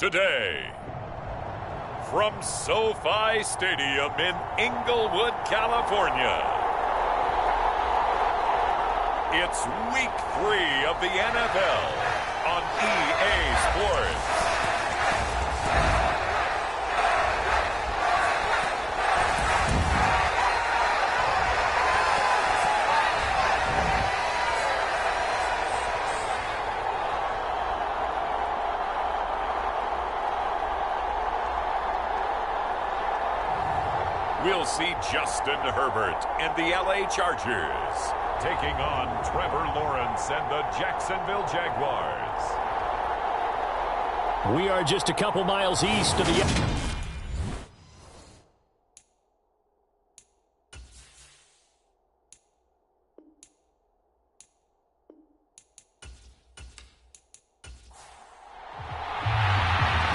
today. From SoFi Stadium in Inglewood, California, it's Week 3 of the NFL on EA Sports. We'll see Justin Herbert and the LA Chargers taking on Trevor Lawrence and the Jacksonville Jaguars. We are just a couple miles east of the...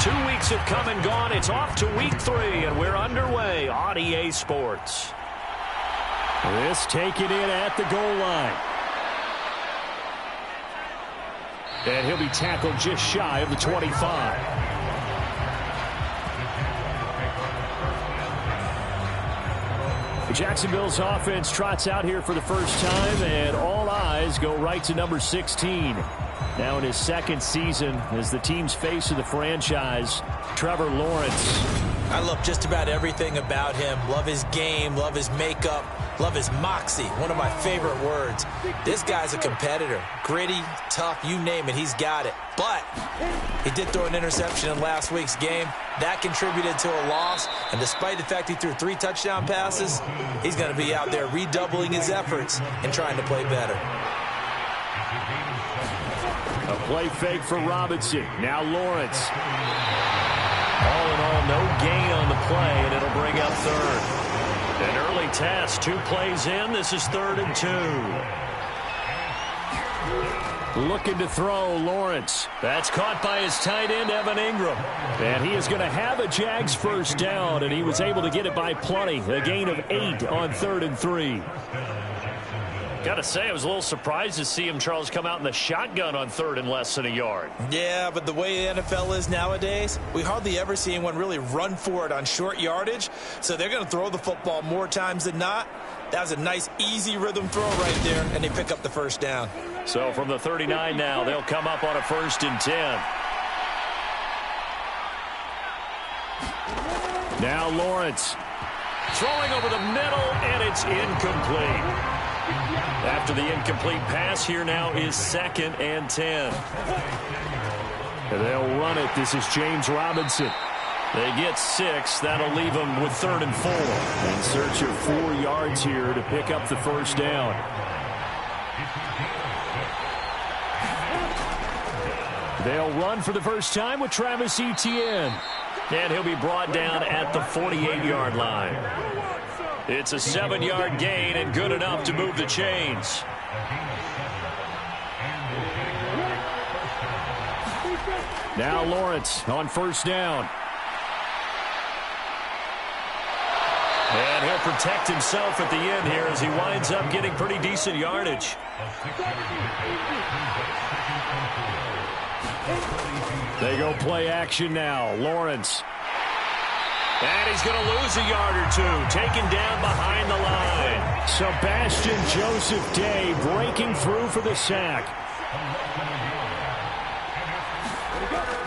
2 weeks have come and gone. It's off to week 3, and we're underway on EA Sports. This taken in at the goal line. And he'll be tackled just shy of the 25. Jacksonville's offense trots out here for the first time, and all eyes go right to number 16. Now in his second season as the team's face of the franchise, Trevor Lawrence. I love just about everything about him. Love his game, love his makeup, love his moxie. One of my favorite words. This guy's a competitor. Gritty, tough, you name it, he's got it. But he did throw an interception in last week's game. That contributed to a loss. And despite the fact he threw 3 touchdown passes, he's going to be out there redoubling his efforts and trying to play better. A play fake for Robinson. Now Lawrence. All in all, no gain on the play, and it'll bring up third. An early test, 2 plays in. This is 3rd and 2. Looking to throw, Lawrence. That's caught by his tight end, Evan Ingram. And he is going to have a Jags first down, and he was able to get it by plenty. A gain of 8 on 3rd and 3. Got to say, I was a little surprised to see him, Charles, come out in the shotgun on 3rd and less than a yard. Yeah, but the way the NFL is nowadays, we hardly ever see anyone really run for it on short yardage. So they're going to throw the football more times than not. That was a nice, easy rhythm throw right there, and they pick up the first down. So from the 39 now, they'll come up on a 1st and 10. Now Lawrence. Throwing over the middle, and it's incomplete. After the incomplete pass, here now is 2nd and 10. And they'll run it. This is James Robinson. They get 6. That'll leave them with 3rd and 4. In search of 4 yards here to pick up the first down. They'll run for the first time with Travis Etienne. And he'll be brought down at the 48-yard line. It's a 7-yard gain and good enough to move the chains. Now Lawrence on 1st down. And he'll protect himself at the end here as he winds up getting pretty decent yardage. They go play action now. Lawrence. And he's going to lose a yard or 2. Taken down behind the line. Sebastian Joseph Day breaking through for the sack.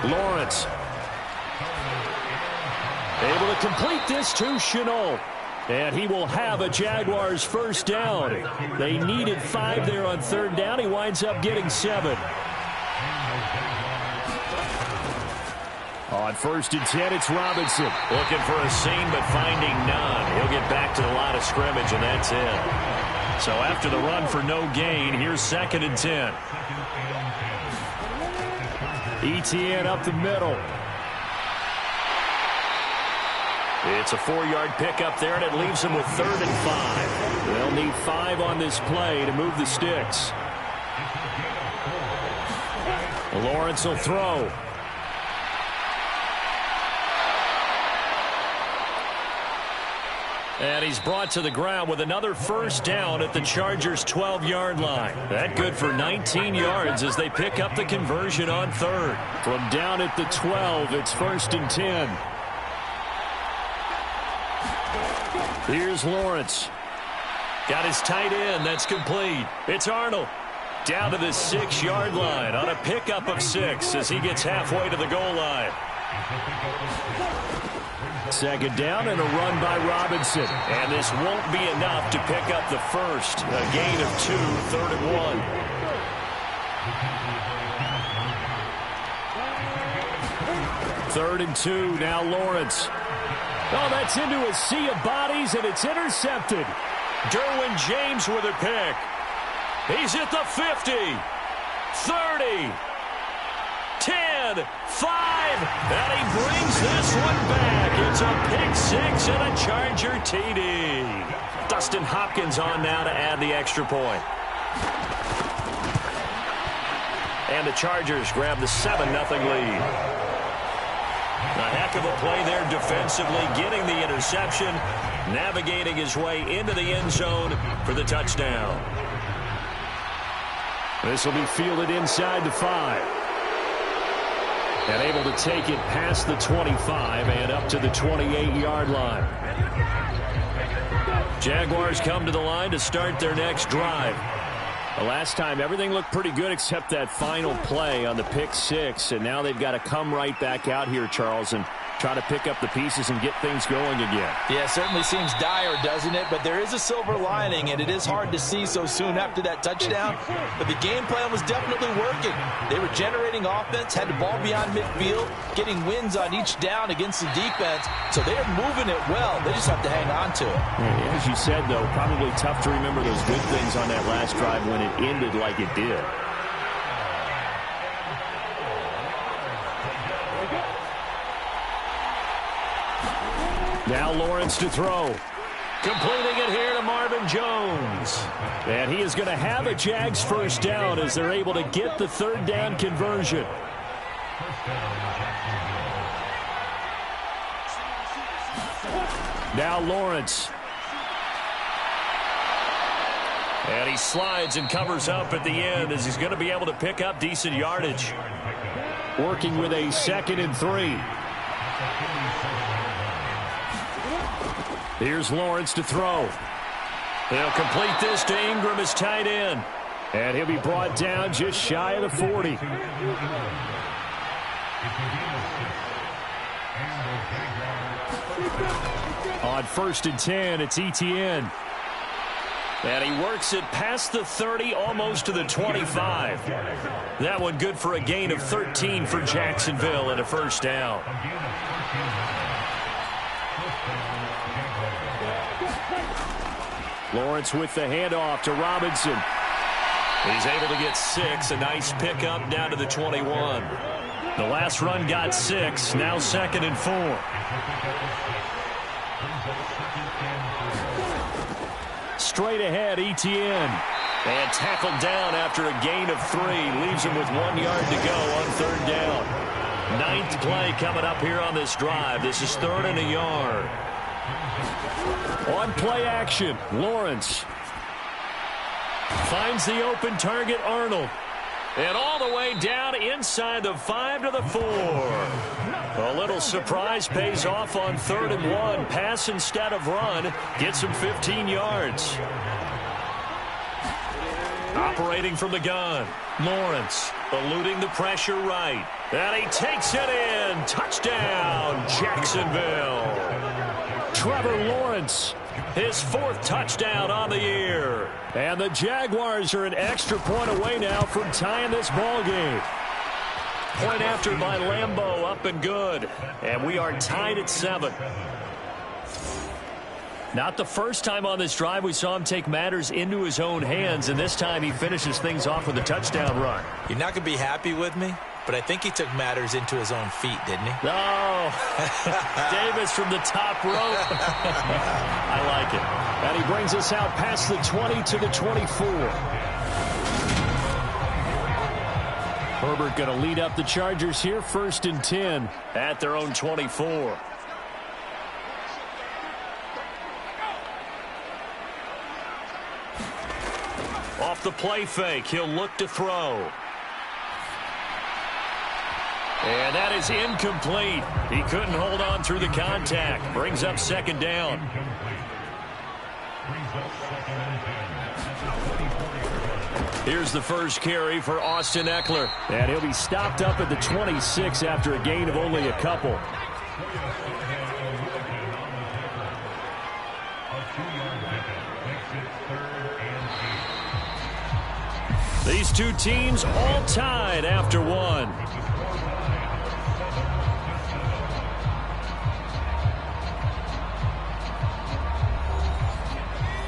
Lawrence. Able to complete this to Chenault. And he will have a Jaguars first down. They needed 5 there on 3rd down. He winds up getting 7. On 1st and 10, it's Robinson. Looking for a seam, but finding none. He'll get back to the line of scrimmage, and that's it. So after the run for no gain, here's 2nd and 10. Etienne up the middle. It's a 4-yard pickup there, and it leaves them with 3rd and 5. They'll need 5 on this play to move the sticks. Lawrence will throw. And he's brought to the ground with another first down at the Chargers' 12-yard line. That good for 19 yards as they pick up the conversion on third. From down at the 12, it's 1st and 10. Here's Lawrence. Got his tight end. That's complete. It's Arnold. Down to the 6-yard line on a pickup of 6 as he gets halfway to the goal line. Second down and a run by Robinson. And this won't be enough to pick up the first. A gain of 2, 3rd and 1. 3rd and 2, now Lawrence. Oh, that's into a sea of bodies, and it's intercepted. Derwin James with a pick. He's at the 50, 30, 10, 5, and he brings this one back. It's a pick 6 and a Charger TD. Dustin Hopkins on now to add the extra point. And the Chargers grab the 7-0 lead. A heck of a play there defensively, getting the interception, navigating his way into the end zone for the touchdown. This will be fielded inside the 5. And able to take it past the 25 and up to the 28-yard line. Jaguars come to the line to start their next drive. The last time, everything looked pretty good except that final play on the pick 6. And now they've got to come right back out here, Charles, and try to pick up the pieces and get things going again. Yeah, it certainly seems dire, doesn't it? But there is a silver lining, and it is hard to see so soon after that touchdown. But the game plan was definitely working. They were generating offense, had the ball beyond midfield, getting wins on each down against the defense. So they are moving it well. They just have to hang on to it. Yeah, as you said, though, probably tough to remember those good things on that last drive when it ended like it did. Now Lawrence to throw. Completing it here to Marvin Jones. And he is going to have a Jags first down as they're able to get the 3rd down conversion. Now Lawrence. And he slides and covers up at the end as he's going to be able to pick up decent yardage. Working with a 2nd and 3. Here's Lawrence to throw. He'll complete this to Ingram, his tight end. And he'll be brought down just shy of the 40. On 1st and 10, it's Etienne. And he works it past the 30, almost to the 25. That one good for a gain of 13 for Jacksonville and a first down. Lawrence with the handoff to Robinson. He's able to get 6. A nice pickup down to the 21. The last run got 6. Now 2nd and 4. Straight ahead, Etienne. And tackled down after a gain of 3. Leaves him with 1 yard to go on 3rd down. 9th play coming up here on this drive. This is 3rd and a yard. On play action, Lawrence finds the open target, Arnold. And all the way down inside the 5 to the 4. A little surprise pays off on 3rd and 1. Pass instead of run. Gets him 15 yards. Operating from the gun, Lawrence eluding the pressure right. And he takes it in. Touchdown, Jacksonville. Trevor Lawrence, his 4th touchdown on the year. And the Jaguars are an extra point away now from tying this ball game. Point after by Lambeau, up and good. And we are tied at 7. Not the first time on this drive we saw him take matters into his own hands, and this time he finishes things off with a touchdown run. You're not going to be happy with me, but I think he took matters into his own feet, didn't he? Oh, Davis from the top rope. I like it. And he brings us out past the 20 to the 24. Herbert going to lead up the Chargers here, 1st and 10 at their own 24. Off the play fake, he'll look to throw. And that is incomplete. He couldn't hold on through the contact. Brings up second down. Here's the first carry for Austin Eckler. And he'll be stopped up at the 26 after a gain of only a couple. These two teams all tied after one.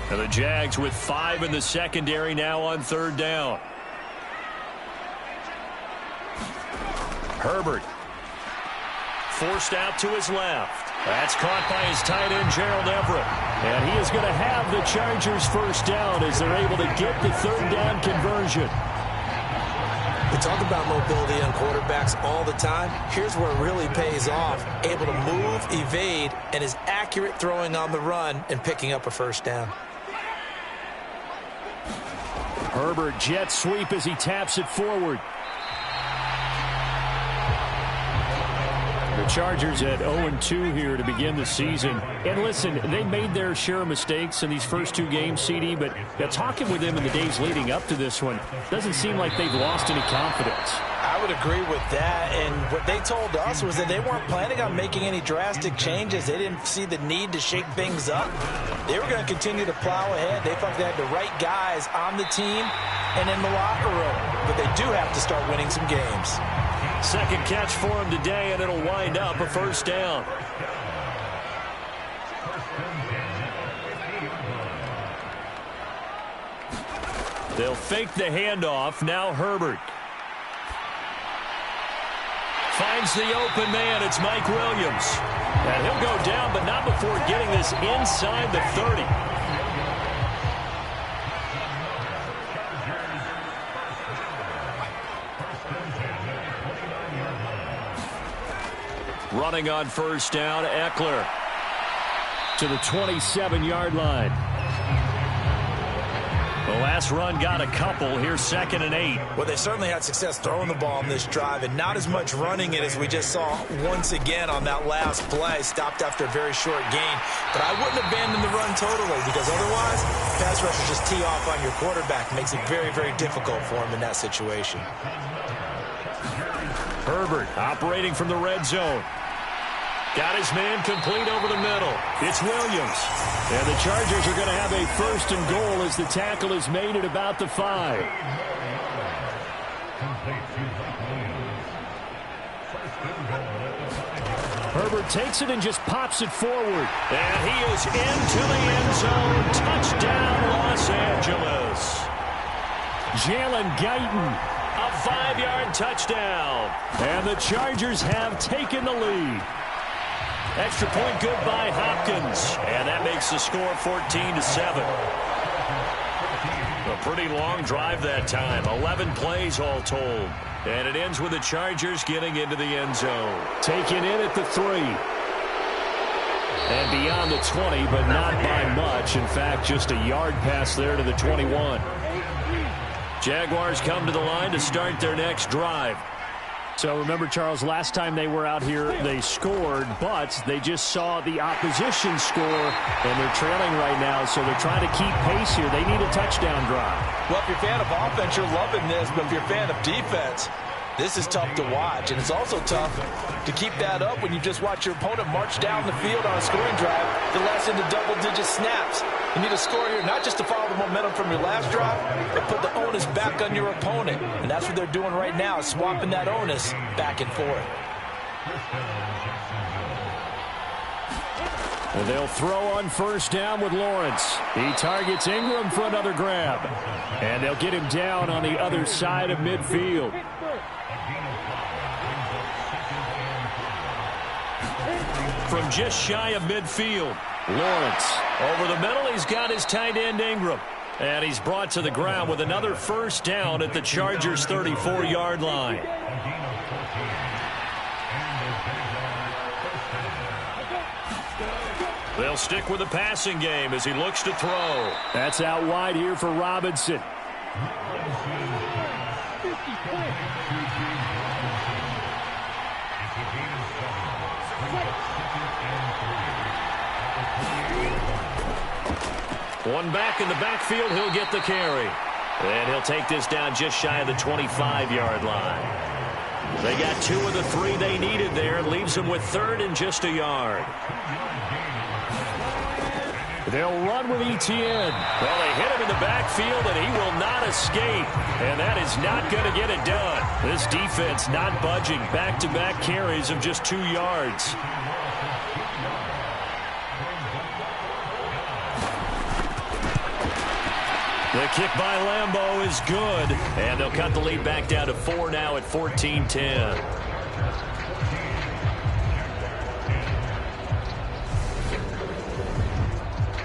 And the Jags with 5 in the secondary now on third down. Herbert. Forced out to his left. That's caught by his tight end, Gerald Everett. And he is going to have the Chargers first down as they're able to get the third down conversion. We talk about mobility on quarterbacks all the time. Here's where it really pays off. Able to move, evade, and is accurate throwing on the run and picking up a first down. Herbert jet sweep as he taps it forward. The Chargers at 0-2 here to begin the season. And listen, they made their share of mistakes in these first two games, CD, but talking with them in the days leading up to this one, doesn't seem like they've lost any confidence. I would agree with that, and what they told us was that they weren't planning on making any drastic changes. They didn't see the need to shake things up. They were going to continue to plow ahead. They felt they had the right guys on the team and in the locker room, but they do have to start winning some games. Second catch for him today, and it'll wind up a first down. They'll fake the handoff. Now Herbert. Finds the open man. It's Mike Williams. And he'll go down, but not before getting this inside the 30. Running on first down, Eckler to the 27-yard line. The last run got a couple. Here's 2nd and 8. Well, they certainly had success throwing the ball on this drive and not as much running it as we just saw once again on that last play. Stopped after a very short gain. But I wouldn't abandon the run totally because otherwise, pass rushers just tee off on your quarterback. Makes it very, very difficult for him in that situation. Herbert operating from the red zone. Got his man complete over the middle. It's Williams. And the Chargers are going to have a first and goal as the tackle is made at about the 5. Herbert takes it and just pops it forward. And he is into the end zone. Touchdown, Los Angeles. Jalen Guyton. A 5-yard touchdown. And the Chargers have taken the lead. Extra point good by Hopkins. And that makes the score 14-7. A pretty long drive that time. 11 plays all told. And it ends with the Chargers getting into the end zone. Taken in at the 3. And beyond the 20, but not by much. In fact, just a yard pass there to the 21. Jaguars come to the line to start their next drive. So remember, Charles, last time they were out here, they scored, but they just saw the opposition score, and they're trailing right now, so they're trying to keep pace here. They need a touchdown drive. Well, if you're a fan of offense, you're loving this, but if you're a fan of defense, this is tough to watch, and it's also tough to keep that up when you just watch your opponent march down the field on a scoring drive that lasts into double-digit snaps. You need a score here not just to follow the momentum from your last drive, but put the onus back on your opponent. And that's what they're doing right now, swapping that onus back and forth. And they'll throw on first down with Lawrence. He targets Ingram for another grab. And they'll get him down on the other side of midfield. From just shy of midfield, Lawrence. Over the middle, he's got his tight end, Ingram. And he's brought to the ground with another first down at the Chargers' 34-yard line. They'll stick with the passing game as he looks to throw. That's out wide here for Robinson. One back in the backfield, he'll get the carry. And he'll take this down just shy of the 25-yard line. They got 2 of the 3 they needed there. It leaves them with 3rd and just a yard. They'll run with Etienne. Well, they hit him in the backfield, and he will not escape. And that is not going to get it done. This defense not budging. Back-to-back carries of just 2 yards. The kick by Lambeau is good. And they'll cut the lead back down to 4 now at 14-10.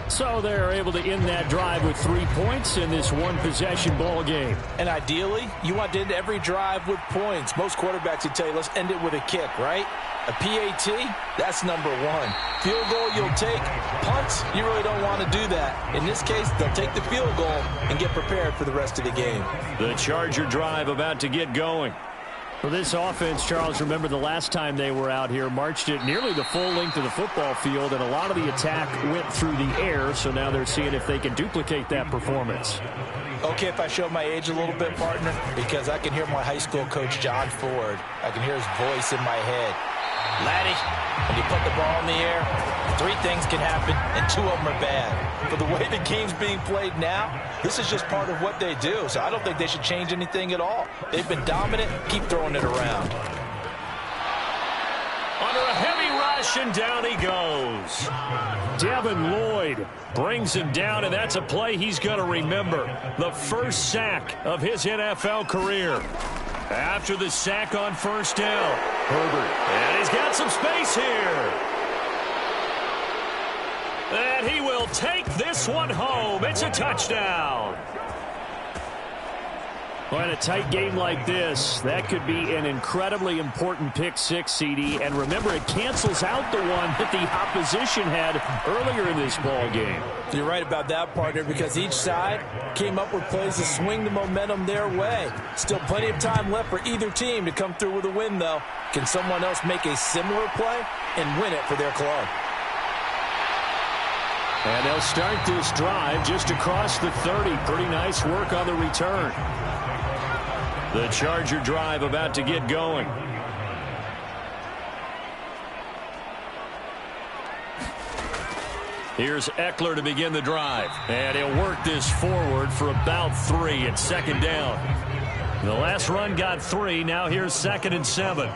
So they're able to end that drive with 3 points in this one-possession ball game. And ideally, you want to end every drive with points. Most quarterbacks would tell you, let's end it with a kick, right? A PAT, that's number 1. Field goal, you'll take. Punts, you really don't want to do that. In this case, they'll take the field goal and get prepared for the rest of the game. The Charger drive about to get going. For this offense, Charles, remember the last time they were out here, marched it nearly the full length of the football field, and a lot of the attack went through the air, so now they're seeing if they can duplicate that performance. Okay, if I show my age a little bit, partner, because I can hear my high school coach, John Ford. I can hear his voice in my head. Laddie, when you put the ball in the air, 3 things can happen, and 2 of them are bad. For the way the game's being played now, this is just part of what they do, so I don't think they should change anything at all. They've been dominant. Keep throwing it around. Under a heavy rush, and down he goes. Devin Lloyd brings him down, and that's a play he's going to remember. The first sack of his NFL career. After the sack on first down, Herbert. And he's got some space here. And he will take this one home. It's a touchdown. Well, in a tight game like this, that could be an incredibly important pick 6, CD. And remember, it cancels out the one that the opposition had earlier in this ball game. You're right about that, partner, because each side came up with plays to swing the momentum their way. Still plenty of time left for either team to come through with a win, though. Can someone else make a similar play and win it for their club? And they'll start this drive just across the 30. Pretty nice work on the return. The Charger drive about to get going. Here's Eckler to begin the drive. And he'll work this forward for about 3 at second down. The last run got 3. Now here's 2nd and 7.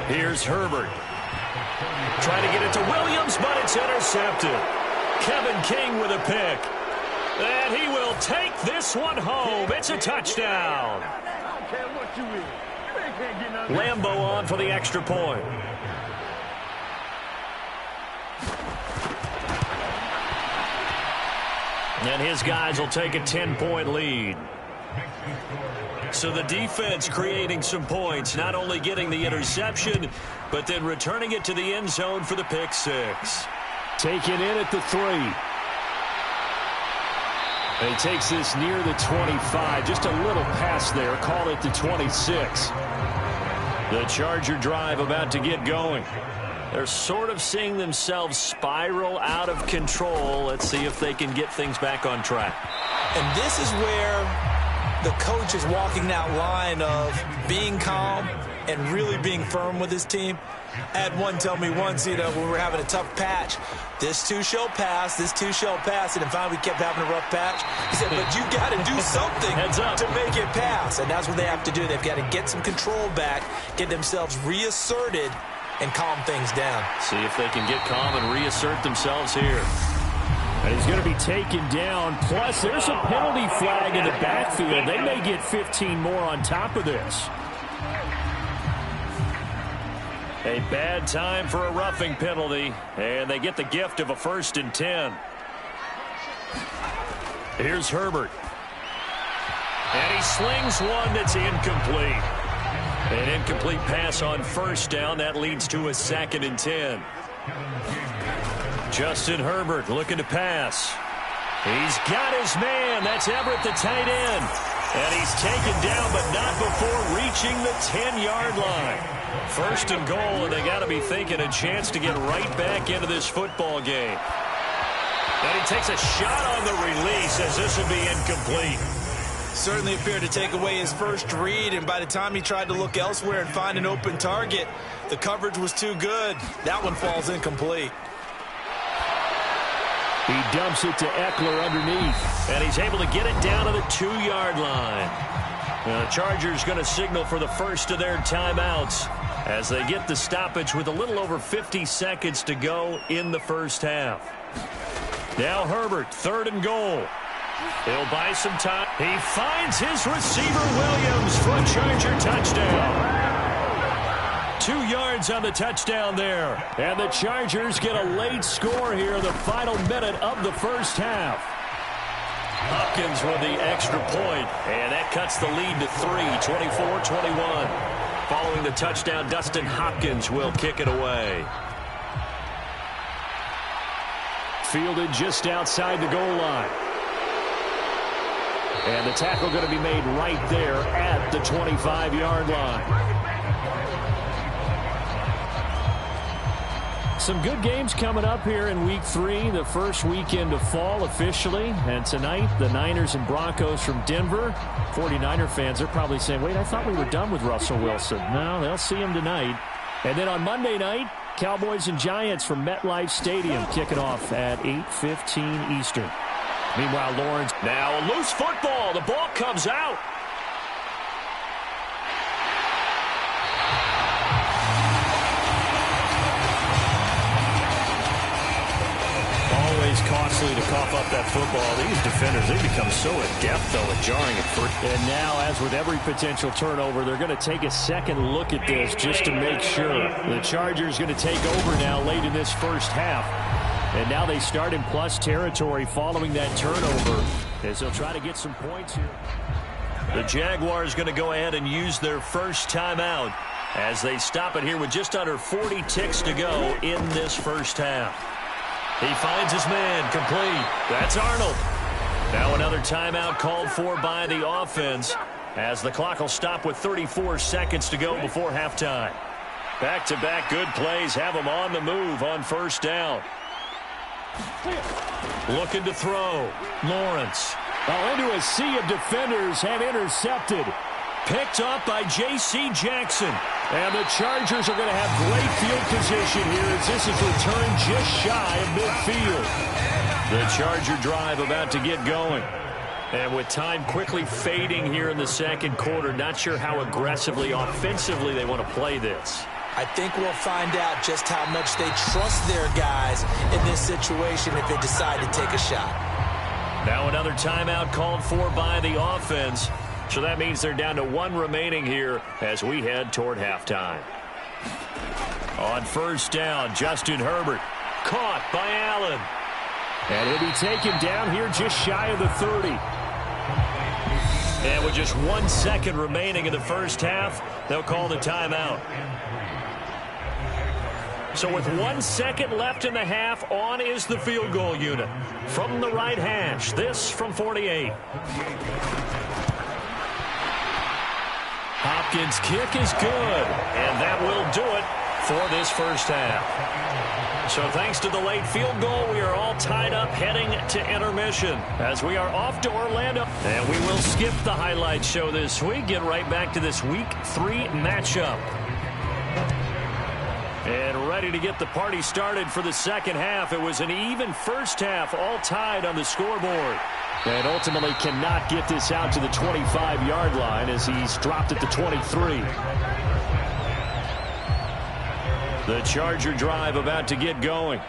Here's Herbert. Trying to get it to Williams, but it's intercepted. Kevin King with a pick. And he will take this one home. It's a touchdown. Lambeau on for the extra point. And his guys will take a 10-point lead. So the defense creating some points, not only getting the interception, but then returning it to the end zone for the pick 6. Taken in at the 3. He takes this near the 25. Just a little pass there. Call it the 26. The Charger drive about to get going. They're sort of seeing themselves spiral out of control. Let's see if they can get things back on track. And this is where the coach is walking that line of being calm and really being firm with his team. I had one tell me once, when we were having a tough patch, this too shall pass, this too shall pass, and finally we kept having a rough patch. He said, but you got to do something to make it pass, and that's what they have to do. They've got to get some control back, get themselves reasserted, and calm things down. See if they can get calm and reassert themselves here. And he's going to be taken down. Plus, there's a penalty flag in the backfield. They may get 15 more on top of this. A bad time for a roughing penalty, and they get the gift of a 1st and 10. Here's Herbert. And he slings one that's incomplete. An incomplete pass on first down. That leads to a 2nd and 10. Justin Herbert looking to pass. He's got his man. That's Everett, the tight end. And he's taken down, but not before reaching the 10-yard line. First and goal, and they got to be thinking a chance to get right back into this football game. And he takes a shot on the release as this will be incomplete. Certainly appeared to take away his first read, and by the time he tried to look elsewhere and find an open target, the coverage was too good. That one falls incomplete. He dumps it to Eckler underneath. And he's able to get it down to the 2-yard line. The Chargers going to signal for the first of their timeouts as they get the stoppage with a little over 50 seconds to go in the first half. Now Herbert, 3rd and goal. He'll buy some time. He finds his receiver Williams for a Charger touchdown. 2 yards on the touchdown there. And the Chargers get a late score here in the final minute of the first half. Hopkins with the extra point, and that cuts the lead to 3, 24-21. Following the touchdown, Dustin Hopkins will kick it away. Fielded just outside the goal line. And the tackle going to be made right there at the 25-yard line. Some good games coming up here in Week 3, the first weekend of fall officially. And tonight, the Niners and Broncos from Denver. 49er fans are probably saying, wait, I thought we were done with Russell Wilson. No, they'll see him tonight. And then on Monday night, Cowboys and Giants from MetLife Stadium kicking off at 8:15 Eastern. Meanwhile, Lawrence. Now a loose football. The ball comes out. Always costly to cough up that football. These defenders, they become so adept, though, at jarring it free. And now, as with every potential turnover, they're going to take a second look at this just to make sure. The Chargers going to take over now late in this first half. And now they start in plus territory following that turnover as they'll try to get some points here. The Jaguars going to go ahead and use their first timeout as they stop it here with just under 40 ticks to go in this first half. He finds his man, complete. That's Arnold. Now another timeout called for by the offense as the clock will stop with 34 seconds to go before halftime. Back-to-back good plays have them on the move on first down. Looking to throw. Lawrence. Into a sea of defenders and intercepted. Picked up by J.C. Jackson. And the Chargers are going to have great field position here as this is returned just shy of midfield. The Charger drive about to get going. And with time quickly fading here in the second quarter, not sure how aggressively, offensively they want to play this. I think we'll find out just how much they trust their guys in this situation if they decide to take a shot. Now another timeout called for by the offense. So that means they're down to 1 remaining here as we head toward halftime. On first down, Justin Herbert caught by Allen. And he'll be taken down here just shy of the 30. And with just 1 second remaining in the first half, they'll call the timeout. So with 1 second left in the half, on is the field goal unit. From the right hash, this from 48. Hopkins' kick is good, and that will do it for this first half. So thanks to the late field goal, we are all tied up heading to intermission as we are off to Orlando. And we will skip the highlight show this week, get right back to this Week 3 matchup. And ready to get the party started for the second half. It was an even first half, all tied on the scoreboard. And ultimately cannot get this out to the 25-yard line as he's dropped at the 23. The Charger drive about to get going.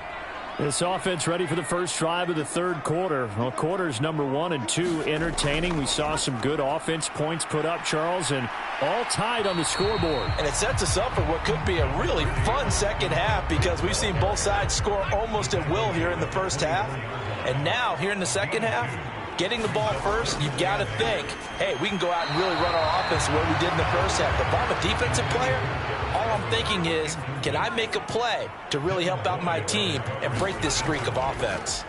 This offense ready for the first drive of the third quarter. Well, quarters number 1 and 2 entertaining. We saw some good offense points put up, Charles, and all tied on the scoreboard. And it sets us up for what could be a really fun second half because we've seen both sides score almost at will here in the first half. And now, here in the second half, getting the ball first, you've got to think, hey, we can go out and really run our offense the way we did in the first half. If I'm a defensive player, all I'm thinking is, can I make a play to really help out my team and break this streak of offense?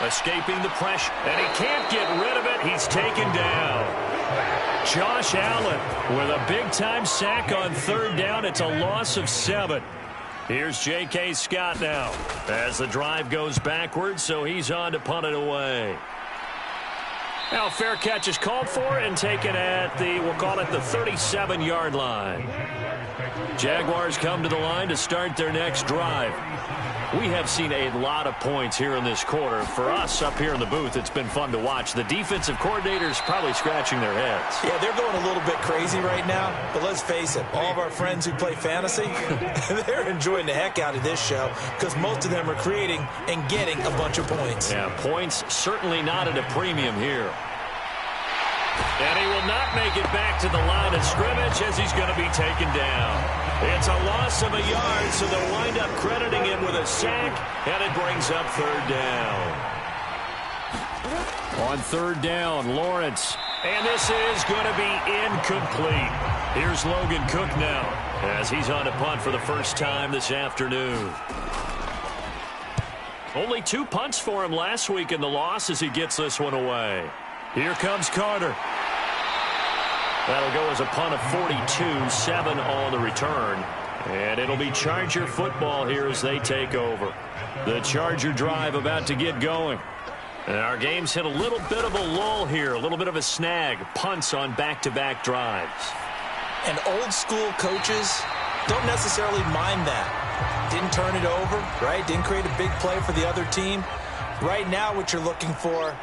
Escaping the pressure, and he can't get rid of it. He's taken down. Josh Allen with a big-time sack on 3rd down. It's a loss of 7. Here's J.K. Scott now as the drive goes backwards, so he's on to punt it away. Now, fair catch is called for and taken at the, we'll call it the 37-yard line. Jaguars come to the line to start their next drive. We have seen a lot of points here in this quarter. For us up here in the booth, it's been fun to watch. The defensive coordinators probably scratching their heads. Yeah, they're going a little bit crazy right now. But let's face it, all of our friends who play fantasy, they're enjoying the heck out of this show because most of them are creating and getting a bunch of points. Yeah, points certainly not at a premium here. And he will not make it back to the line of scrimmage as he's going to be taken down. It's a loss of a yard, so they'll wind up crediting him with a sack, and it brings up 3rd down. On 3rd down, Lawrence. And this is going to be incomplete. Here's Logan Cook now as he's on to punt for the first time this afternoon. Only 2 punts for him last week in the loss as he gets this one away. Here comes Carter. That'll go as a punt of 42, 7 on the return. And it'll be Charger football here as they take over. The Charger drive about to get going. And our game's hit a little bit of a lull here, a little bit of a snag. Punts on back-to-back drives. And old-school coaches don't necessarily mind that. Didn't turn it over, right? Didn't create a big play for the other team. Right now what you're looking for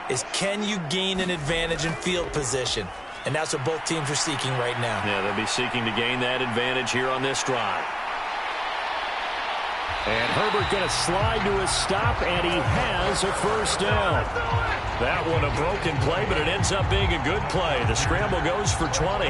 is can you gain an advantage in field position? And that's what both teams are seeking right now. Yeah, they'll be seeking to gain that advantage here on this drive. And Herbert going to slide to a stop, and he has a 1st down. That one a broken play, but it ends up being a good play. The scramble goes for 20.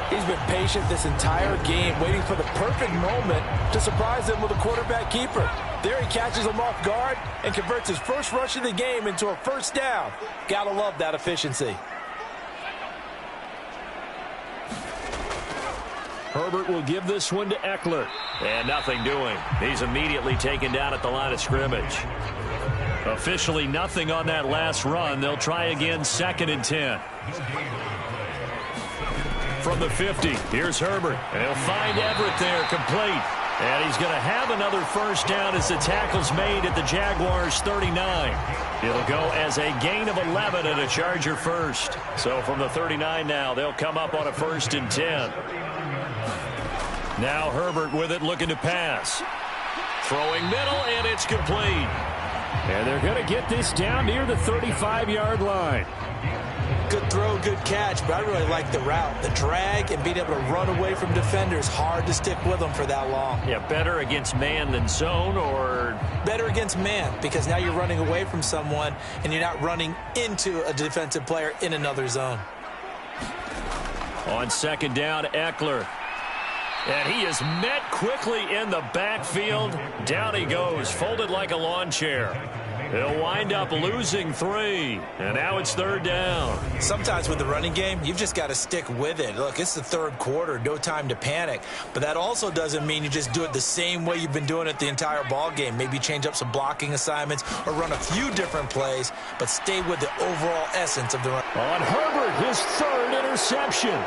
He's been patient this entire game, waiting for the perfect moment to surprise them with a quarterback keeper. There he catches him off guard and converts his first rush of the game into a 1st down. Gotta love that efficiency. Herbert will give this one to Eckler. And nothing doing. He's immediately taken down at the line of scrimmage. Officially nothing on that last run. They'll try again 2nd and 10. From the 50, here's Herbert. And he'll find Everett there, complete. And he's going to have another 1st down as the tackle's made at the Jaguars' 39. It'll go as a gain of 11 and a Charger 1st. So from the 39 now, they'll come up on a 1st and 10. Now Herbert with it, looking to pass. Throwing middle, and it's complete. And they're going to get this down near the 35-yard line. Good throw, good catch, but I really like the route. The drag and being able to run away from defenders, hard to stick with them for that long. Yeah, better against man than zone, or? Better against man, because now you're running away from someone, and you're not running into a defensive player in another zone. On 2nd down, Eckler. And he is met quickly in the backfield. Down he goes, folded like a lawn chair. He'll wind up losing 3. And now it's 3rd down. Sometimes with the running game, you've just got to stick with it. Look, it's the 3rd quarter, no time to panic. But that also doesn't mean you just do it the same way you've been doing it the entire ball game. Maybe change up some blocking assignments or run a few different plays, but stay with the overall essence of the run. On Herbert, his 3rd interception.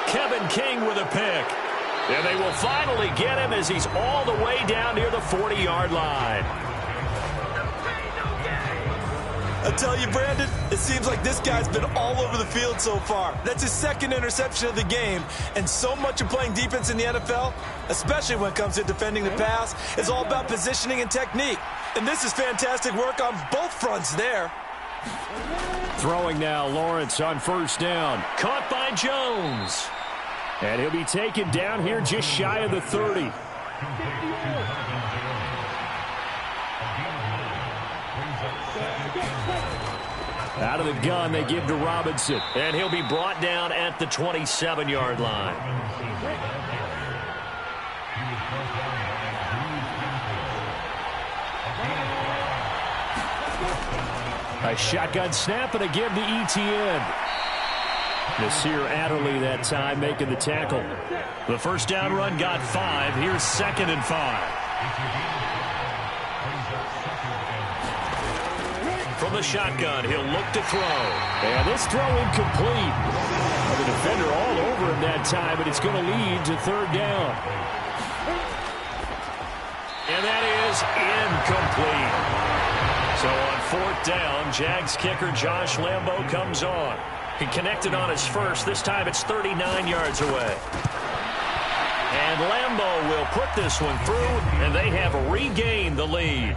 Kevin King with a pick. And they will finally get him as he's all the way down near the 40-yard line. I tell you, Brandon, it seems like this guy's been all over the field so far. That's his 2nd interception of the game. And so much of playing defense in the NFL, especially when it comes to defending the pass, is all about positioning and technique. And this is fantastic work on both fronts there. Throwing now, Lawrence on 1st down. Caught by Jones. And he'll be taken down here just shy of the 30. Out of the gun, they give to Robinson. And he'll be brought down at the 27-yard line. A shotgun snap and a give to Etienne. Nasir Adderley that time making the tackle. The 1st down run got 5. Here's 2nd and 5. From the shotgun, he'll look to throw. And this throw incomplete. The defender all over him that time, but it's going to lead to third down. And that is incomplete. So on fourth down, Jags kicker Josh Lambo comes on. He connected on his first. This time it's 39 yards away. And Lambo will put this one through, and they have regained the lead.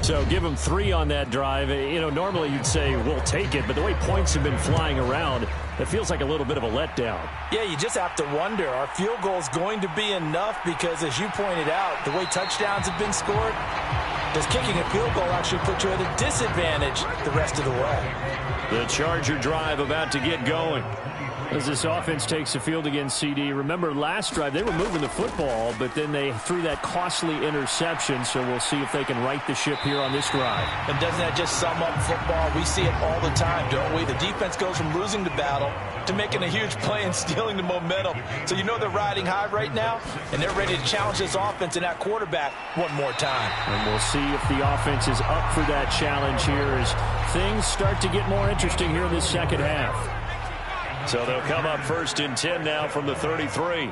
So give him 3 on that drive. You know, normally you'd say, we'll take it, but the way points have been flying around, it feels like a little bit of a letdown. Yeah, you just have to wonder, are field goals going to be enough? Because as you pointed out, the way touchdowns have been scored, does kicking a field goal actually put you at a disadvantage the rest of the way? The Charger drive about to get going. As this offense takes the field against CD, remember last drive they were moving the football, but then they threw that costly interception, so we'll see if they can right the ship here on this drive. And doesn't that just sum up football? We see it all the time, don't we? The defense goes from losing the battle to making a huge play and stealing the momentum. So you know they're riding high right now, and they're ready to challenge this offense and that quarterback one more time. And we'll see if the offense is up for that challenge here as things start to get more interesting here in this second half. So they'll come up 1st and 10 now from the 33.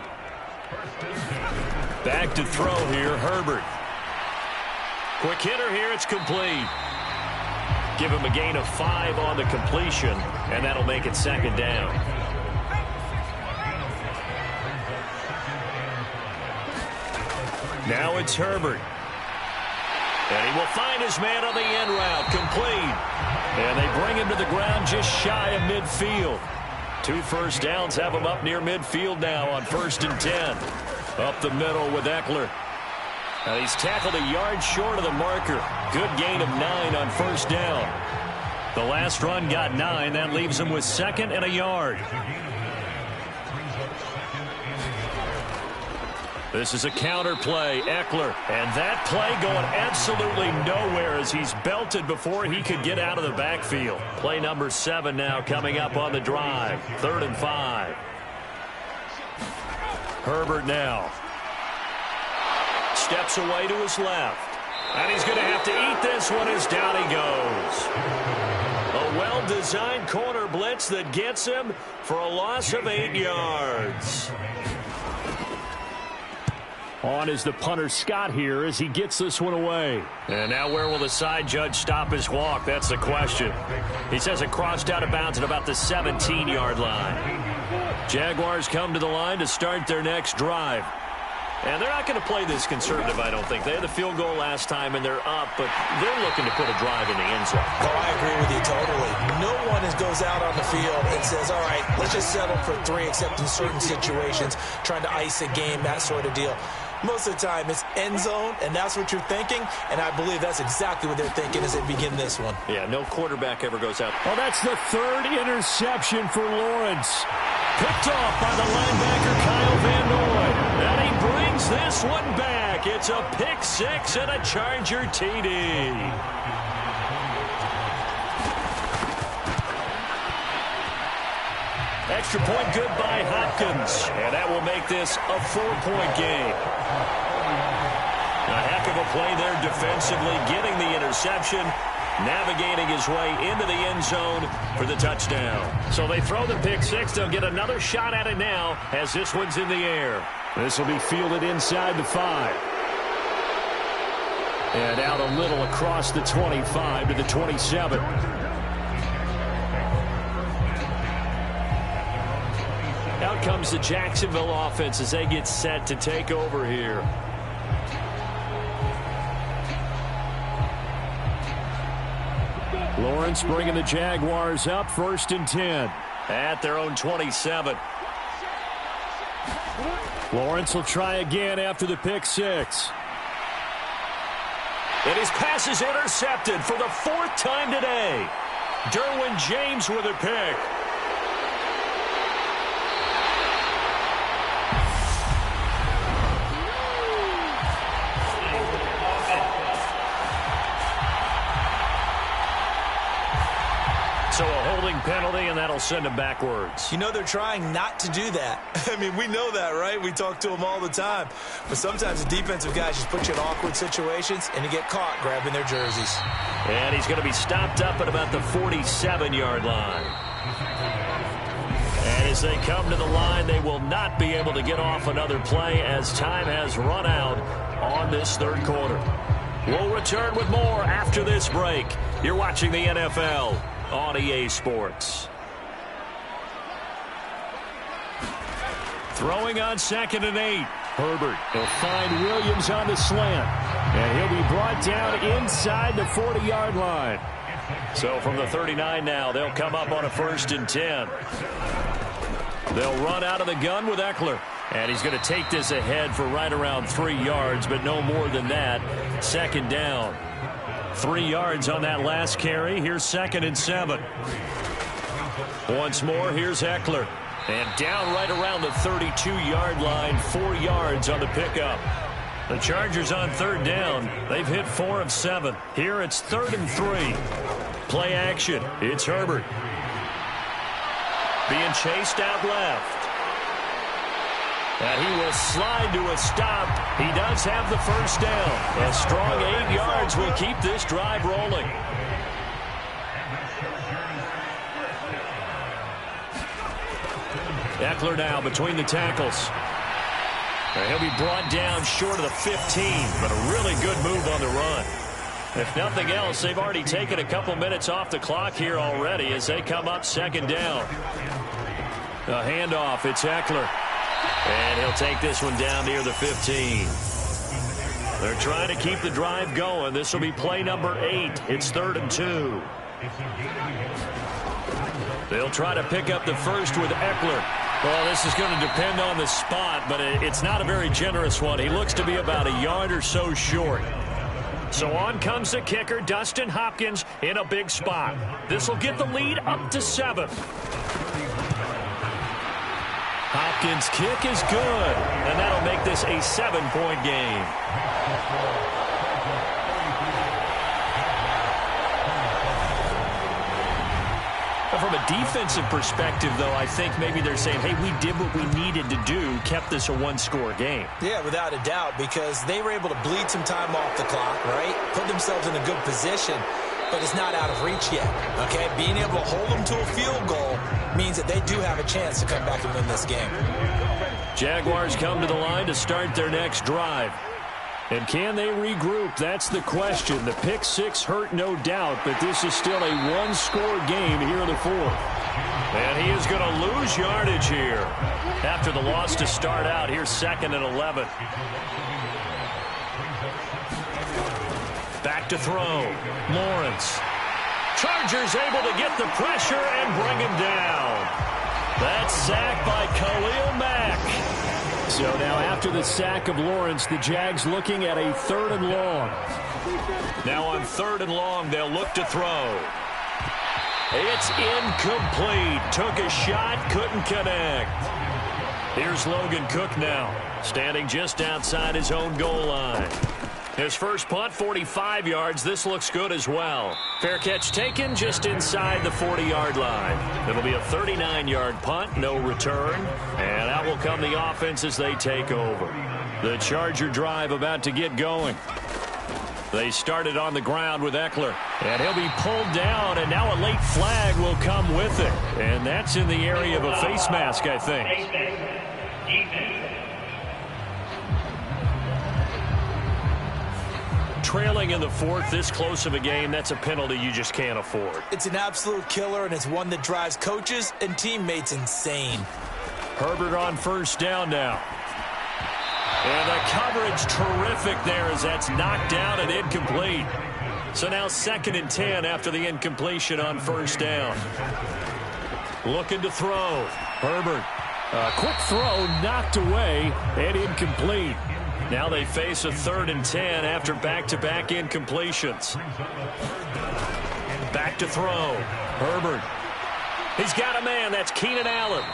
Back to throw here, Herbert. Quick hitter here, it's complete. Give him a gain of 5 on the completion, and that'll make it 2nd down. Now it's Herbert. And he will find his man on the end route, complete. And they bring him to the ground just shy of midfield. 2 first downs have him up near midfield now on 1st and 10. Up the middle with Eckler. Now he's tackled a yard short of the marker. Good gain of 9 on 1st down. The last run got 9. That leaves him with 2nd and a yard. This is a counter play, Eckler. And that play going absolutely nowhere as he's belted before he could get out of the backfield. Play number 7 now coming up on the drive. 3rd and 5. Herbert now. Steps away to his left. And he's going to have to eat this one as down he goes. A well-designed corner blitz that gets him for a loss of 8 yards. On is the punter Scott here as he gets this one away. And now where will the side judge stop his walk? That's the question. He says it crossed out of bounds at about the 17-yard line. Jaguars come to the line to start their next drive. And they're not going to play this conservative, I don't think. They had the field goal last time, and they're up, but they're looking to put a drive in the end zone. Oh, I agree with you totally. No one goes out on the field and says, all right, let's just settle for 3, except in certain situations, trying to ice a game, that sort of deal. Most of the time, it's end zone, and that's what you're thinking, and I believe that's exactly what they're thinking as they begin this one. Yeah, no quarterback ever goes out. Oh, that's the 3rd interception for Lawrence. Picked off by the linebacker, Kyle Van Noy. And he brings this one back. It's a pick 6 and a Charger TD. Extra point good by Hopkins. And that will make this a 4-point game. A heck of a play there defensively, getting the interception, navigating his way into the end zone for the touchdown. So they throw the pick 6. They'll get another shot at it now as this one's in the air. This will be fielded inside the 5. And out a little across the 25 to the 27. Out comes the Jacksonville offense as they get set to take over here. Lawrence bringing the Jaguars up, 1st and 10. At their own 27. Lawrence will try again after the pick 6. And his pass is intercepted for the 4th time today. Derwin James with a pick. So a holding penalty, and that'll send him backwards. You know they're trying not to do that. I mean, we know that, right? We talk to them all the time. But sometimes the defensive guys just put you in awkward situations, and you get caught grabbing their jerseys. And he's going to be stopped up at about the 47-yard line. And as they come to the line, they will not be able to get off another play as time has run out on this third quarter. We'll return with more after this break. You're watching the NFL on EA Sports. Throwing on 2nd and 8. Herbert will find Williams on the slant. And he'll be brought down inside the 40-yard line. So from the 39 now, they'll come up on a 1st and 10. They'll run out of the gun with Eckler. And he's going to take this ahead for right around 3 yards, but no more than that. 2nd down. 3 yards on that last carry. Here's 2nd and 7. Once more, here's Eckler. And down right around the 32-yard line, 4 yards on the pickup. The Chargers on 3rd down. They've hit 4 of 7. Here it's 3rd and 3. Play action. It's Herbert. Being chased out left. And he will slide to a stop. He does have the 1st down. A strong 8 yards will keep this drive rolling. Eckler now between the tackles. And he'll be brought down short of the 15, but a really good move on the run. If nothing else, they've already taken a couple minutes off the clock here already as they come up 2nd down. A handoff, it's Eckler. And he'll take this one down near the 15. They're trying to keep the drive going. This will be play number 8. It's 3rd and 2. They'll try to pick up the first with Eckler. Well, this is going to depend on the spot, but it's not a very generous one. He looks to be about a yard or so short. So on comes the kicker, Dustin Hopkins, in a big spot. This will get the lead up to 7. Hopkins' kick is good, and that'll make this a 7-point game. From a defensive perspective, though, I think maybe they're saying, hey, we did what we needed to do, kept this a one-score game. Yeah, without a doubt, because they were able to bleed some time off the clock, right? Put themselves in a good position, but it's not out of reach yet, okay? Being able to hold them to a field goal means that they do have a chance to come back and win this game. Jaguars come to the line to start their next drive. And can they regroup? That's the question. The pick six hurt, no doubt, but this is still a one-score game here in the fourth. And he is going to lose yardage here after the loss to start out. Here's 2nd and 11. Back to throw. Lawrence. Chargers able to get the pressure and bring him down. That's sacked by Khalil Mack. So now after the sack of Lawrence, the Jags looking at a 3rd and long. Now on 3rd and long, they'll look to throw. It's incomplete. Took a shot, couldn't connect. Here's Logan Cook now, standing just outside his own goal line. His first punt, 45 yards. This looks good as well. Fair catch taken just inside the 40-yard line. It'll be a 39-yard punt, no return. And out will come the offense as they take over. The Charger drive about to get going. They started on the ground with Eckler. And he'll be pulled down, and now a late flag will come with it. And that's in the area of a face mask, I think. Trailing in the fourth, this close of a game, that's a penalty you just can't afford. It's an absolute killer, and it's one that drives coaches and teammates insane. Herbert on 1st down now. And the coverage terrific there as that's knocked down and incomplete. So now 2nd and 10 after the incompletion on 1st down. Looking to throw. Herbert. A quick throw knocked away and incomplete. Now they face a 3rd and 10 after back-to-back incompletions. Back to throw. Herbert. He's got a man. That's Keenan Allen.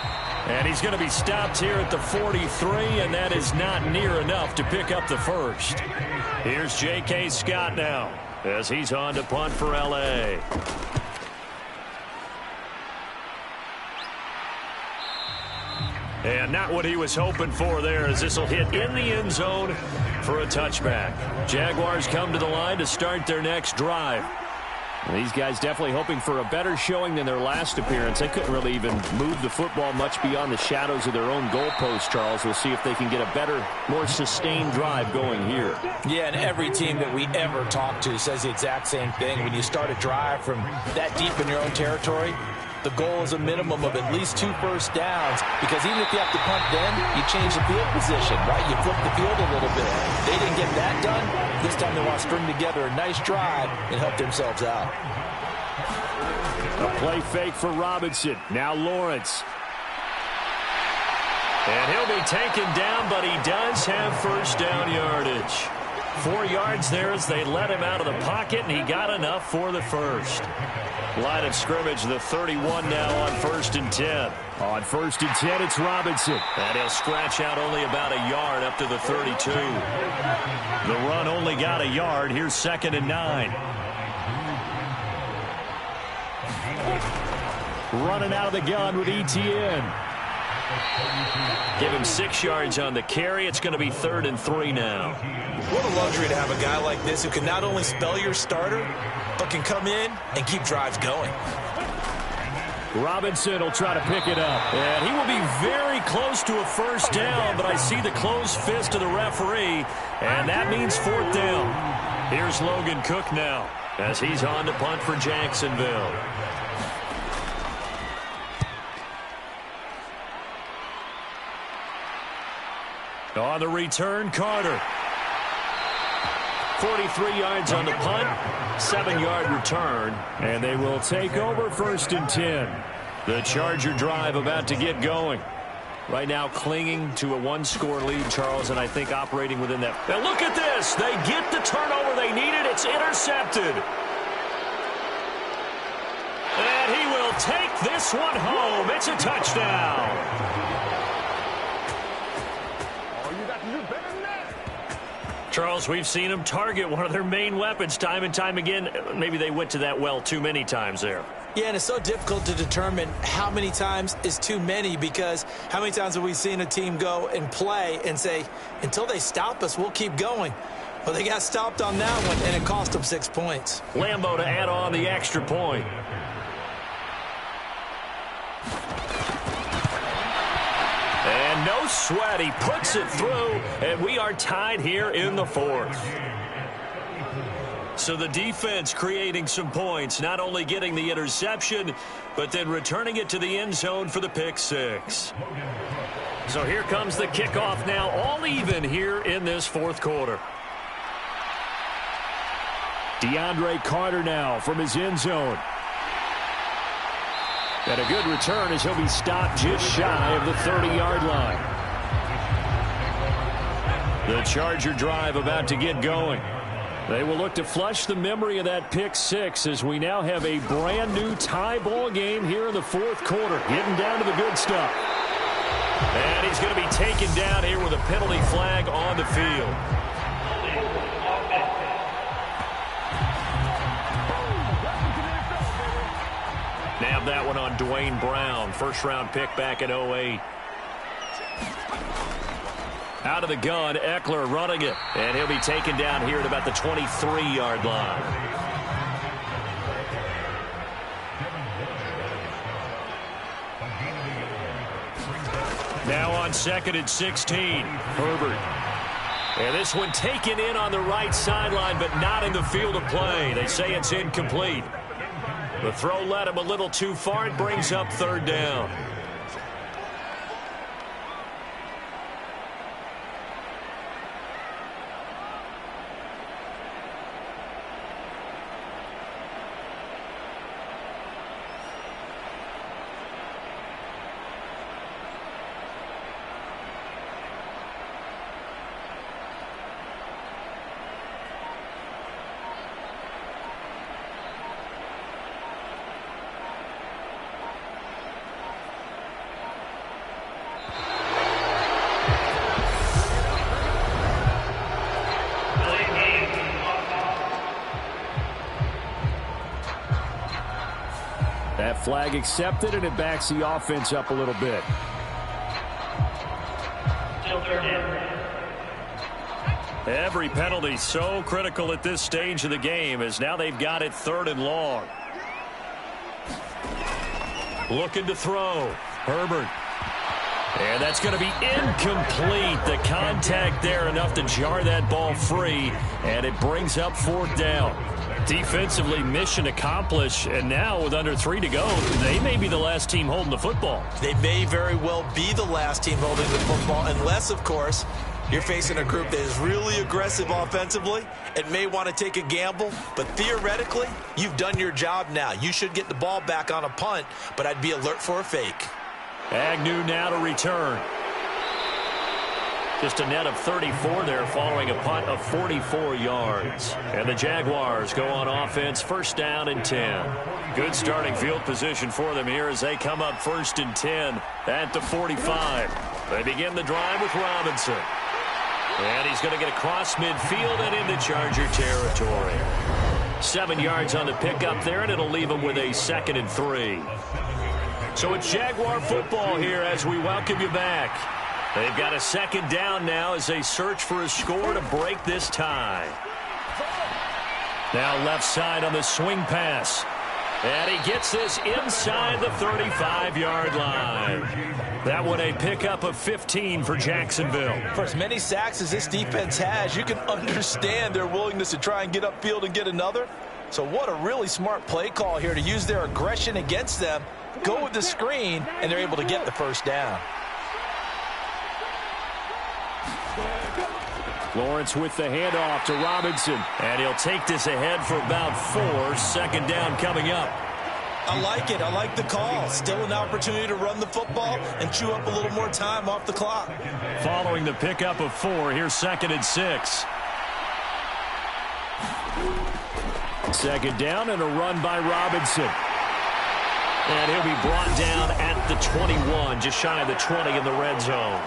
And he's going to be stopped here at the 43, and that is not near enough to pick up the first. Here's J.K. Scott now as he's on to punt for L.A. And not what he was hoping for there, as this will hit in the end zone for a touchback. Jaguars come to the line to start their next drive. These guys definitely hoping for a better showing than their last appearance. They couldn't really even move the football much beyond the shadows of their own goalpost, Charles. We'll see if they can get a better, more sustained drive going here. Yeah, and every team that we ever talk to says the exact same thing. When you start a drive from that deep in your own territory, the goal is a minimum of at least 2 first downs, because even if you have to punt then, you change the field position, right? You flip the field a little bit. They didn't get that done. This time they want to string together a nice drive and help themselves out. A play fake for Robinson. Now Lawrence. And he'll be taken down, but he does have first down yardage. 4 yards there as they let him out of the pocket, and he got enough for the first. Line of scrimmage, the 31 now on 1st and 10. On 1st and 10, it's Robinson. And he'll scratch out only about a yard up to the 32. The run only got a yard. Here's 2nd and 9. Running out of the gun with ETN. Give him 6 yards on the carry. It's going to be 3rd and 3 now. What a luxury to have a guy like this who can not only spell your starter, but can come in and keep drives going. Robinson will try to pick it up. And he will be very close to a first down, but I see the closed fist of the referee, and that means 4th down. Here's Logan Cook now as he's on to punt for Jacksonville. On the return, Carter. 43 yards on the punt, 7-yard return, and they will take over 1st and 10. The Charger drive about to get going. Right now clinging to a 1-score lead, Charles, and I think operating within that. Now look at this. They get the turnover they needed. It's intercepted. And he will take this one home. It's a touchdown. Charles, we've seen them target one of their main weapons time and time again. Maybe they went to that well too many times there. Yeah, and it's so difficult to determine how many times is too many, because how many times have we seen a team go and play and say, until they stop us, we'll keep going. Well, they got stopped on that one, and it cost them 6 points. Lambo to add on the extra point. And no sweat, he puts it through, and we are tied here in the 4th. So the defense creating some points, not only getting the interception, but then returning it to the end zone for the pick 6. So here comes the kickoff now, all even here in this 4th quarter. DeAndre Carter now from his end zone. And a good return as he'll be stopped just shy of the 30-yard line. The Charger drive about to get going. They will look to flush the memory of that pick 6 as we now have a brand-new tie ball game here in the 4th quarter. Getting down to the good stuff. And he's going to be taken down here with a penalty flag on the field. Nabbed that one on Dwayne Brown, first-round pick back in 2008. Out of the gun, Eckler running it, and he'll be taken down here at about the 23-yard line. Now on 2nd and 16, Herbert. And this one taken in on the right sideline, but not in the field of play. They say it's incomplete. The throw led him a little too far. It brings up 3rd down. That flag accepted, and it backs the offense up a little bit. Every penalty so critical at this stage of the game, as now they've got it 3rd and long. Looking to throw. Herbert. And that's going to be incomplete. The contact there enough to jar that ball free, and it brings up 4th down. Defensively, mission accomplished, and now with under 3 to go, they may be the last team holding the football. They may very well be the last team holding the football, unless, of course, you're facing a group that is really aggressive offensively and may want to take a gamble. But theoretically, you've done your job now. You should get the ball back on a punt, but I'd be alert for a fake. Agnew now to return. Just a net of 34 there following a punt of 44 yards. And the Jaguars go on offense, 1st down and 10. Good starting field position for them here as they come up 1st and 10 at the 45. They begin the drive with Robinson. And he's going to get across midfield and into Charger territory. 7 yards on the pickup there, and it'll leave him with a 2nd and 3. So it's Jaguar football here as we welcome you back. They've got a 2nd down now as they search for a score to break this tie. Now left side on the swing pass. And he gets this inside the 35-yard line. That one a pickup of 15 for Jacksonville. For as many sacks as this defense has, you can understand their willingness to try and get upfield and get another. So what a really smart play call here to use their aggression against them, go with the screen, and they're able to get the 1st down. Lawrence with the handoff to Robinson. And he'll take this ahead for about 4. 2nd down coming up. I like it. I like the call. Still an opportunity to run the football and chew up a little more time off the clock. Following the pickup of 4, here's 2nd and 6. 2nd down and a run by Robinson. And he'll be brought down at the 21, just shy of the 20 in the red zone.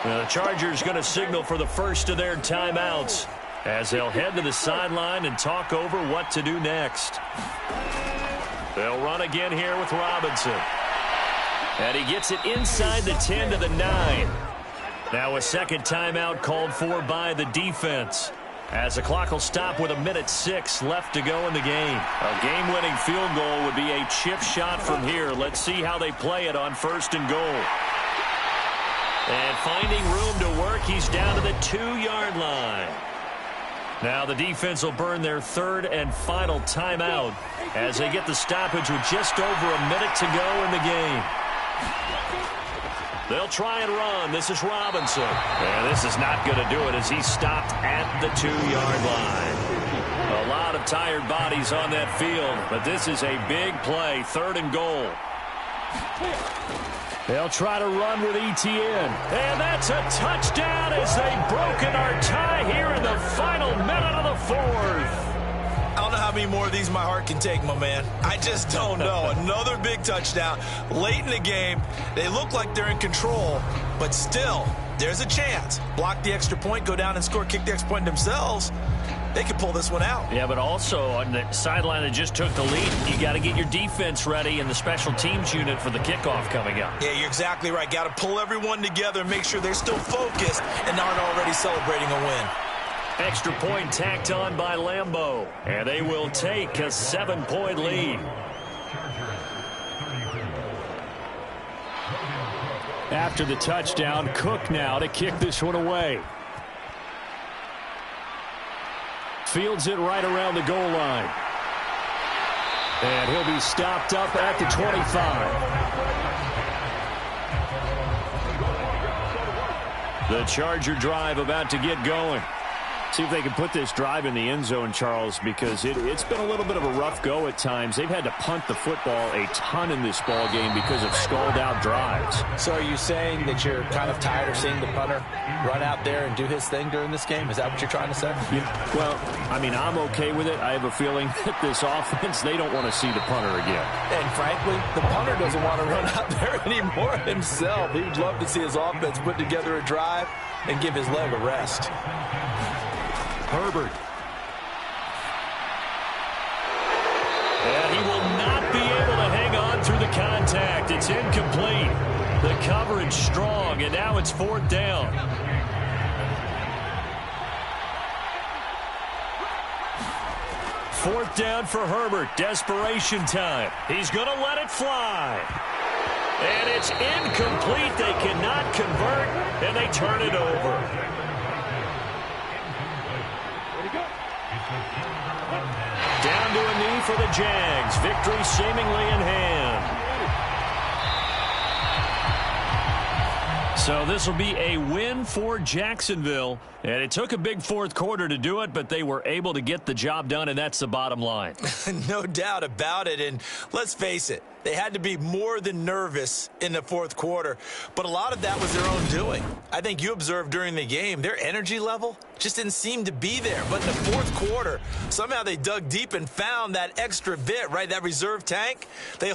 Now the Chargers going to signal for the first of their timeouts as they'll head to the sideline and talk over what to do next. They'll run again here with Robinson. And he gets it inside the 10 to the 9. Now a 2nd timeout called for by the defense, as the clock will stop with 1:06 left to go in the game. A game-winning field goal would be a chip shot from here. Let's see how they play it on 1st and goal. And finding room to work, he's down to the 2-yard line. Now the defense will burn their 3rd and final timeout as they get the stoppage with just over a minute to go in the game. They'll try and run. This is Robinson. And this is not going to do it as he's stopped at the 2-yard line. A lot of tired bodies on that field, but this is a big play. 3rd and goal. They'll try to run with Etienne. And that's a touchdown as they've broken our tie here in the final minute of the 4th. I don't know how many more of these my heart can take, my man. I just don't know. Another big touchdown late in the game. They look like they're in control, but still, there's a chance. Block the extra point, go down and score, kick the extra point themselves. They can pull this one out. Yeah, but also on the sideline that just took the lead, you got to get your defense ready and the special teams unit for the kickoff coming up. Yeah, you're exactly right. Got to pull everyone together and make sure they're still focused and aren't already celebrating a win. Extra point tacked on by Lambeau, and they will take a 7-point lead. After the touchdown, Cook now to kick this one away. Fields it right around the goal line. And he'll be stopped up at the 25. The Charger drive about to get going. See if they can put this drive in the end zone, Charles, because it's been a little bit of a rough go at times. They've had to punt the football a ton in this ball game because of stalled-out drives. So are you saying that you're kind of tired of seeing the punter run out there and do his thing during this game? Is that what you're trying to say? Well, I mean, I'm okay with it. I have a feeling that this offense, they don't want to see the punter again. And frankly, the punter doesn't want to run out there anymore himself. He would love to see his offense put together a drive and give his leg a rest. Herbert. And he will not be able to hang on through the contact. It's incomplete. The coverage strong, and now it's 4th down. Fourth down for Herbert. Desperation time. He's going to let it fly. And it's incomplete. They cannot convert, and they turn it over. Down to a knee for the Jags. Victory seemingly in hand. So this will be a win for Jacksonville. And it took a big fourth quarter to do it, but they were able to get the job done, and that's the bottom line. No doubt about it. And let's face it, they had to be more than nervous in the fourth quarter. But a lot of that was their own doing. I think you observed during the game, their energy level just didn't seem to be there. But in the fourth quarter, somehow they dug deep and found that extra bit, right, that reserve tank. They